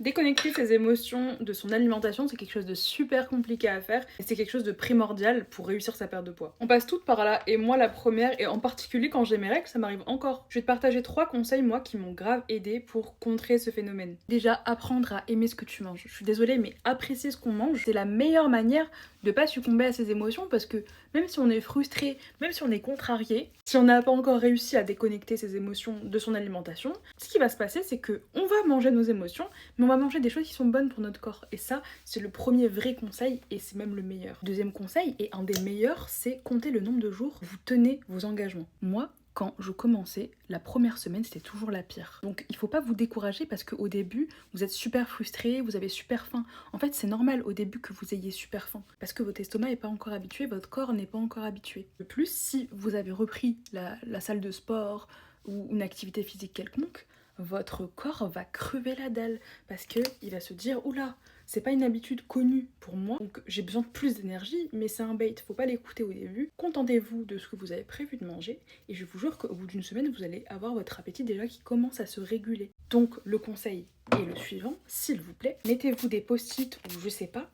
Déconnecter ses émotions de son alimentation, c'est quelque chose de super compliqué à faire et c'est quelque chose de primordial pour réussir sa perte de poids. On passe toutes par là et moi la première, et en particulier quand j'ai mes règles, ça m'arrive encore. Je vais te partager 3 conseils moi qui m'ont grave aidé pour contrer ce phénomène. Déjà, apprendre à aimer ce que tu manges. Je suis désolée mais apprécier ce qu'on mange, c'est la meilleure manière de pas succomber à ses émotions parce que même si on est frustré, même si on est contrarié, si on n'a pas encore réussi à déconnecter ses émotions de son alimentation, ce qui va se passer c'est que on va manger nos émotions mais on va manger des choses qui sont bonnes pour notre corps. Et ça, c'est le premier vrai conseil et c'est même le meilleur. Deuxième conseil, et un des meilleurs, c'est compter le nombre de jours où vous tenez vos engagements. Moi, quand je commençais, la première semaine, c'était toujours la pire. Donc il faut pas vous décourager parce qu'au début, vous êtes super frustré, vous avez super faim. En fait, c'est normal au début que vous ayez super faim parce que votre estomac n'est pas encore habitué, votre corps n'est pas encore habitué. De plus, si vous avez repris la salle de sport ou une activité physique quelconque, votre corps va crever la dalle parce que il va se dire oula, c'est pas une habitude connue pour moi, donc j'ai besoin de plus d'énergie, mais c'est un bait, faut pas l'écouter au début. Contentez-vous de ce que vous avez prévu de manger et je vous jure qu'au bout d'une semaine, vous allez avoir votre appétit déjà qui commence à se réguler. Donc le conseil est le suivant, s'il vous plaît, mettez-vous des post-it ou je sais pas,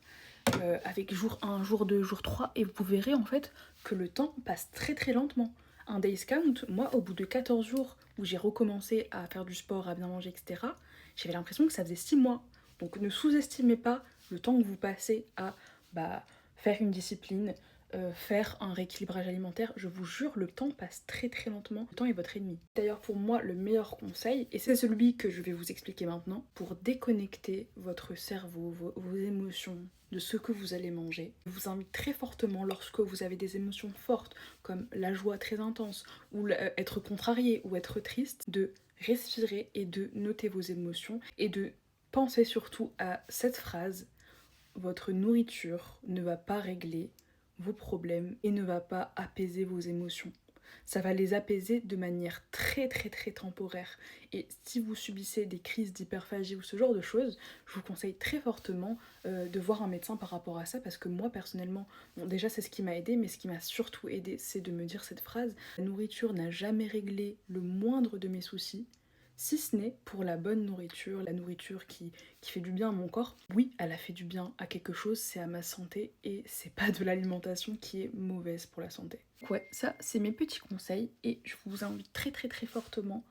avec jour 1, jour 2, jour 3 et vous verrez en fait que le temps passe très très lentement. Un days count, moi au bout de 14 jours où j'ai recommencé à faire du sport, à bien manger, etc., j'avais l'impression que ça faisait 6 mois. Donc ne sous-estimez pas le temps que vous passez à faire une discipline, faire un rééquilibrage alimentaire. Je vous jure, le temps passe très très lentement. Le temps est votre ennemi. D'ailleurs pour moi, le meilleur conseil, et c'est celui que je vais vous expliquer maintenant, pour déconnecter votre cerveau, vos émotions, de ce que vous allez manger. Je vous invite très fortement, lorsque vous avez des émotions fortes, comme la joie très intense, ou être contrarié, ou être triste, de respirer et de noter vos émotions, et de penser surtout à cette phrase: votre nourriture ne va pas régler vos problèmes et ne va pas apaiser vos émotions. Ça va les apaiser de manière très très très temporaire. Et si vous subissez des crises d'hyperphagie ou ce genre de choses, je vous conseille très fortement de voir un médecin par rapport à ça parce que moi personnellement, bon, déjà c'est ce qui m'a aidé, mais ce qui m'a surtout aidé, c'est de me dire cette phrase: la nourriture n'a jamais réglé le moindre de mes soucis, si ce n'est pour la bonne nourriture, la nourriture qui fait du bien à mon corps. Oui, elle a fait du bien à quelque chose, c'est à ma santé, et c'est pas de l'alimentation qui est mauvaise pour la santé. Ouais, ça c'est mes petits conseils, et je vous invite très très très fortement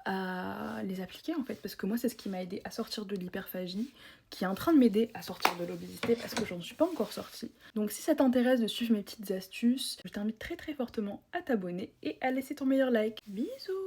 à les appliquer en fait, parce que moi c'est ce qui m'a aidé à sortir de l'hyperphagie, qui est en train de m'aider à sortir de l'obésité parce que j'en suis pas encore sortie. Donc si ça t'intéresse de suivre mes petites astuces, je t'invite très très fortement à t'abonner et à laisser ton meilleur like. Bisous!